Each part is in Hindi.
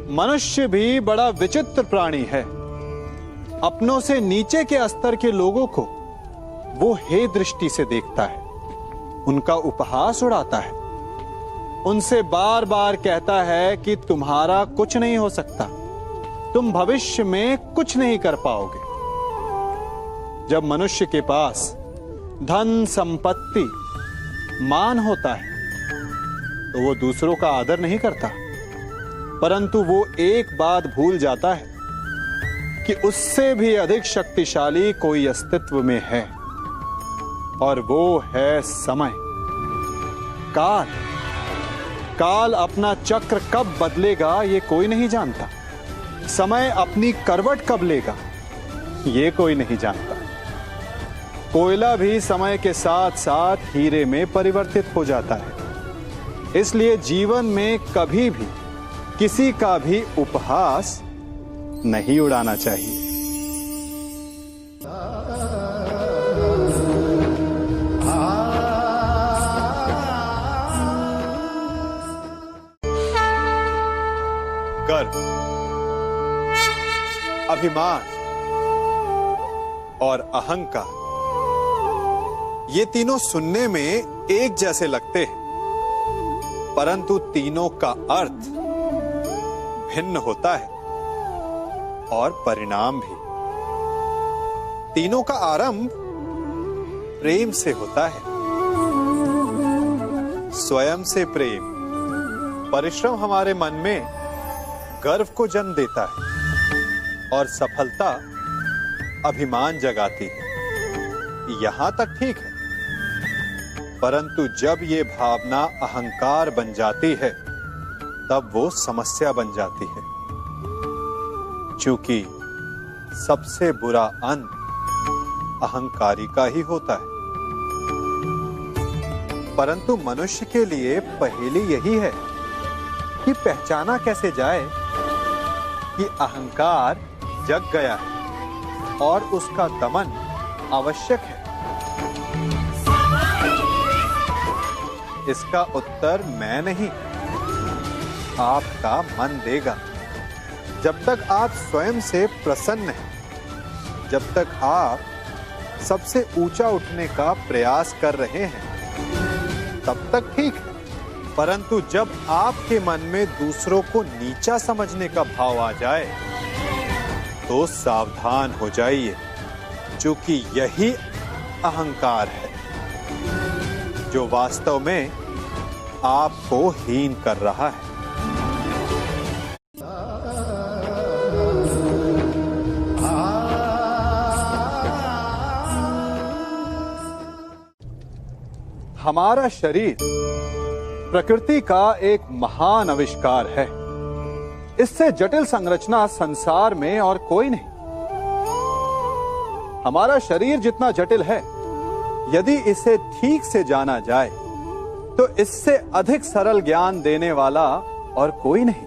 मनुष्य भी बड़ा विचित्र प्राणी है। अपनों से नीचे के स्तर के लोगों को वो हे दृष्टि से देखता है, उनका उपहास उड़ाता है, उनसे बार बार कहता है कि तुम्हारा कुछ नहीं हो सकता, तुम भविष्य में कुछ नहीं कर पाओगे। जब मनुष्य के पास धन, संपत्ति, मान होता है तो वो दूसरों का आदर नहीं करता, परंतु वो एक बात भूल जाता है कि उससे भी अधिक शक्तिशाली कोई अस्तित्व में है, और वो है समय, काल। काल अपना चक्र कब बदलेगा ये कोई नहीं जानता। समय अपनी करवट कब लेगा ये कोई नहीं जानता। कोयला भी समय के साथ साथ हीरे में परिवर्तित हो जाता है। इसलिए जीवन में कभी भी किसी का भी उपहास नहीं उड़ाना चाहिए। गर्व, अभिमान और अहंकार, ये तीनों सुनने में एक जैसे लगते हैं, परंतु तीनों का अर्थ भिन्न होता है और परिणाम भी। तीनों का आरंभ प्रेम से होता है। स्वयं से प्रेम, परिश्रम हमारे मन में गर्व को जन्म देता है और सफलता अभिमान जगाती है। यहां तक ठीक है, परंतु जब ये भावना अहंकार बन जाती है तब वो समस्या बन जाती है, क्योंकि सबसे बुरा अंत अहंकारी का ही होता है। परंतु मनुष्य के लिए पहेली यही है कि पहचाना कैसे जाए कि अहंकार जग गया है और उसका दमन आवश्यक है। इसका उत्तर मैं नहीं, आपका मन देगा। जब तक आप स्वयं से प्रसन्न हैं, जब तक आप सबसे ऊंचा उठने का प्रयास कर रहे हैं, तब तक ठीक है। परंतु जब आपके मन में दूसरों को नीचा समझने का भाव आ जाए तो सावधान हो जाइए, क्योंकि यही अहंकार है जो वास्तव में आपको हीन कर रहा है। हमारा शरीर प्रकृति का एक महान आविष्कार है। इससे जटिल संरचना संसार में और कोई नहीं। हमारा शरीर जितना जटिल है, यदि इसे ठीक से जाना जाए तो इससे अधिक सरल ज्ञान देने वाला और कोई नहीं।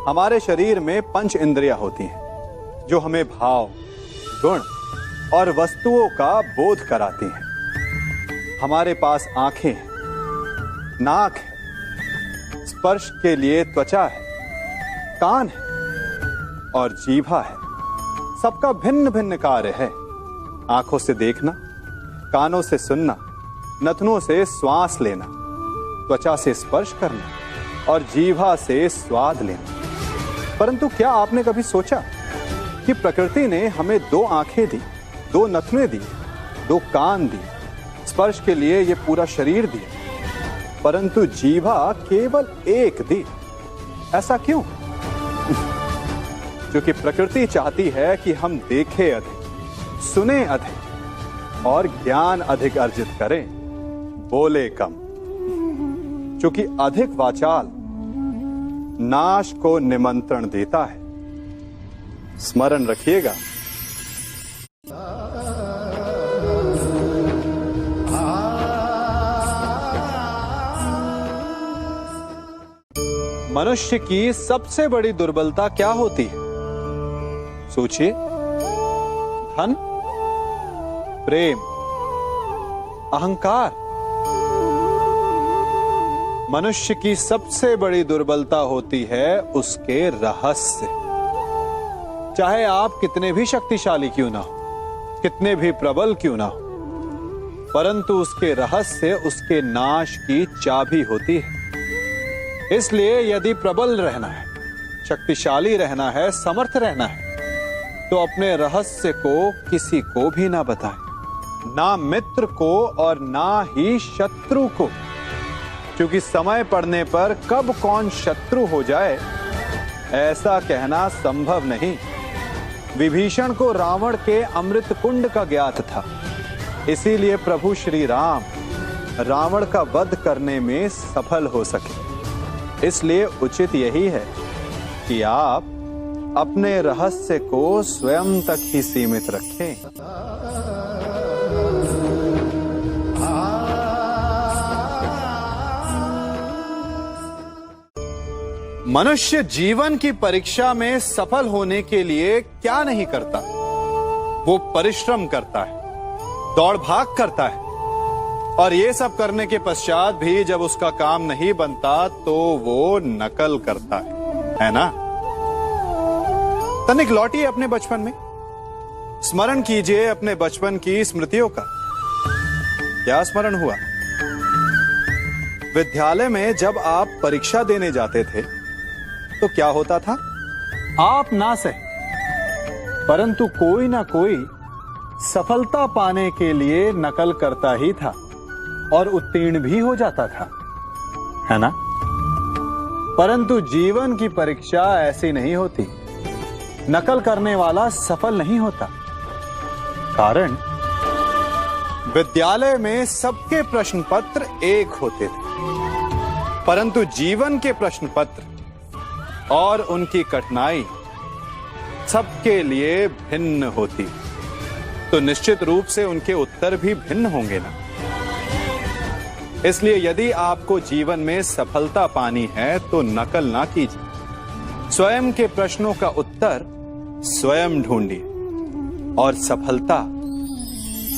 हमारे शरीर में पंच इंद्रियां होती हैं जो हमें भाव, गुण और वस्तुओं का बोध कराती हैं। हमारे पास आंखें हैं, नाक है, स्पर्श के लिए त्वचा है, कान है और जीभा है। सबका भिन्न भिन्न कार्य है। आंखों से देखना, कानों से सुनना, नथनों से श्वास लेना, त्वचा से स्पर्श करना और जीभा से स्वाद लेना। परंतु क्या आपने कभी सोचा कि प्रकृति ने हमें 2 आंखें दी, 2 नथने दी, 2 कान दी, स्पर्श के लिए ये पूरा शरीर दिया, परंतु जीभा केवल 1 दी? ऐसा क्यों? क्योंकि प्रकृति चाहती है कि हम देखें अधिक, सुने अधिक और ज्ञान अधिक अर्जित करें, बोले कम। क्योंकि अधिक वाचाल नाश को निमंत्रण देता है। स्मरण रखिएगा। मनुष्य की सबसे बड़ी दुर्बलता क्या होती है? सोचिए। धन, प्रेम, अहंकार। मनुष्य की सबसे बड़ी दुर्बलता होती है उसके रहस्य। चाहे आप कितने भी शक्तिशाली क्यों ना हो, कितने भी प्रबल क्यों ना हो, परंतु उसके रहस्य उसके नाश की चाबी होती है। इसलिए यदि प्रबल रहना है, शक्तिशाली रहना है, समर्थ रहना है, तो अपने रहस्य को किसी को भी ना बताएं, ना मित्र को और ना ही शत्रु को, क्योंकि समय पड़ने पर कब कौन शत्रु हो जाए ऐसा कहना संभव नहीं। विभीषण को रावण के अमृत कुंड का ज्ञात था, इसीलिए प्रभु श्री राम रावण का वध करने में सफल हो सके। इसलिए उचित यही है कि आप अपने रहस्य को स्वयं तक ही सीमित रखें। मनुष्य जीवन की परीक्षा में सफल होने के लिए क्या नहीं करता? वो परिश्रम करता है, दौड़ भाग करता है, और ये सब करने के पश्चात भी जब उसका काम नहीं बनता तो वो नकल करता है ना? तनिक लौटिए अपने बचपन में, स्मरण कीजिए अपने बचपन की स्मृतियों का। क्या स्मरण हुआ? विद्यालय में जब आप परीक्षा देने जाते थे तो क्या होता था? आप ना सहे, परंतु कोई ना कोई सफलता पाने के लिए नकल करता ही था और उत्तीर्ण भी हो जाता था, है ना? परंतु जीवन की परीक्षा ऐसी नहीं होती। नकल करने वाला सफल नहीं होता। कारण विद्यालय में सबके प्रश्न पत्र एक होते थे, परंतु जीवन के प्रश्न पत्र और उनकी कठिनाई सबके लिए भिन्न होती, तो निश्चित रूप से उनके उत्तर भी भिन्न होंगे ना। इसलिए यदि आपको जीवन में सफलता पानी है तो नकल ना कीजिए, स्वयं के प्रश्नों का उत्तर स्वयं ढूंढिए और सफलता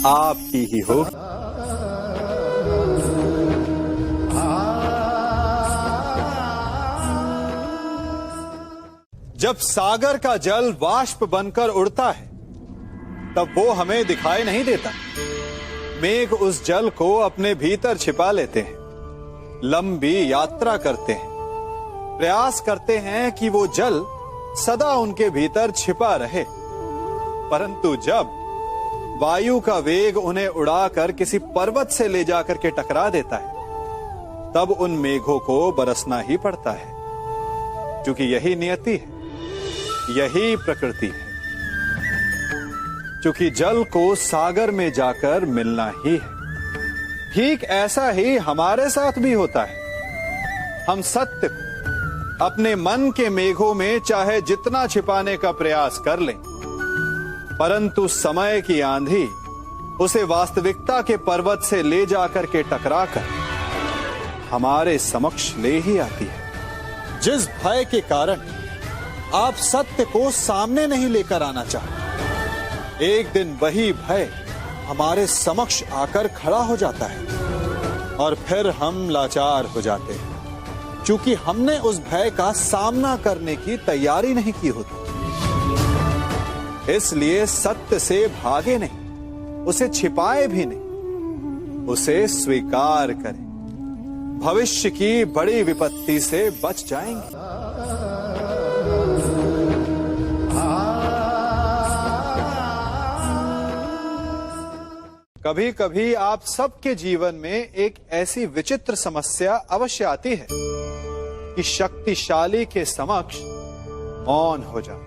आपकी ही होगी। जब सागर का जल वाष्प बनकर उड़ता है तब वो हमें दिखाई नहीं देता। मेघ उस जल को अपने भीतर छिपा लेते हैं, लंबी यात्रा करते हैं, प्रयास करते हैं कि वो जल सदा उनके भीतर छिपा रहे, परंतु जब वायु का वेग उन्हें उड़ाकर किसी पर्वत से ले जाकर के टकरा देता है तब उन मेघों को बरसना ही पड़ता है, क्योंकि यही नियति है, यही प्रकृति है। क्योंकि जल को सागर में जाकर मिलना ही है। ठीक ऐसा ही हमारे साथ भी होता है। हम सत्य को अपने मन के मेघों में चाहे जितना छिपाने का प्रयास कर लें, परंतु समय की आंधी उसे वास्तविकता के पर्वत से ले जाकर के टकराकर हमारे समक्ष ले ही आती है। जिस भय के कारण आप सत्य को सामने नहीं लेकर आना चाहते, एक दिन वही भय हमारे समक्ष आकर खड़ा हो जाता है और फिर हम लाचार हो जाते हैं, क्योंकि हमने उस भय का सामना करने की तैयारी नहीं की होती। इसलिए सत्य से भागे नहीं, उसे छिपाए भी नहीं, उसे स्वीकार करें। भविष्य की बड़ी विपत्ति से बच जाएंगे। कभी कभी आप सबके जीवन में एक ऐसी विचित्र समस्या अवश्य आती है कि शक्तिशाली के समक्ष मौन हो जाओ।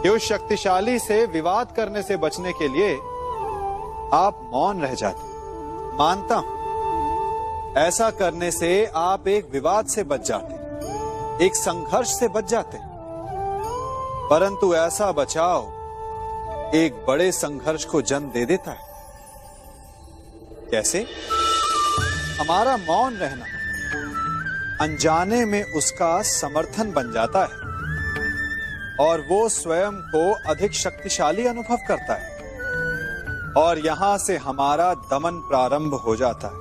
कि उस शक्तिशाली से विवाद करने से बचने के लिए आप मौन रह जाते। मानता हूं ऐसा करने से आप एक विवाद से बच जाते, एक संघर्ष से बच जाते, परंतु ऐसा बचाव एक बड़े संघर्ष को जन्म दे देता है। कैसे? हमारा मौन रहना अनजाने में उसका समर्थन बन जाता है और वो स्वयं को अधिक शक्तिशाली अनुभव करता है, और यहां से हमारा दमन प्रारंभ हो जाता है।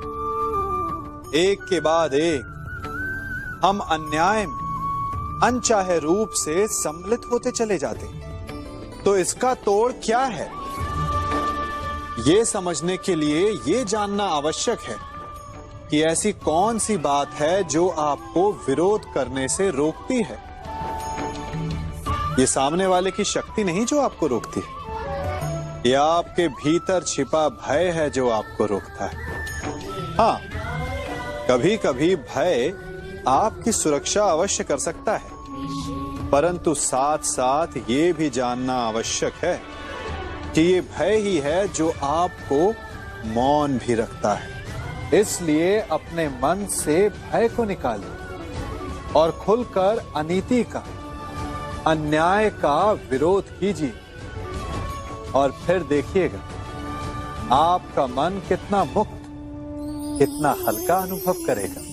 एक के बाद एक हम अन्याय में अनचाहे रूप से सम्मिलित होते चले जाते हैं। तो इसका तोड़ क्या है? ये समझने के लिए ये जानना आवश्यक है कि ऐसी कौन सी बात है जो आपको विरोध करने से रोकती है। ये सामने वाले की शक्ति नहीं जो आपको रोकती है, ये आपके भीतर छिपा भय है जो आपको रोकता है। हाँ, कभी कभी भय आपकी सुरक्षा अवश्य कर सकता है, परंतु साथ साथ ये भी जानना आवश्यक है कि ये भय ही है जो आपको मौन भी रखता है। इसलिए अपने मन से भय को निकालिए और खुलकर अनीति का, अन्याय का विरोध कीजिए, और फिर देखिएगा आपका मन कितना मुक्त, कितना हल्का अनुभव करेगा।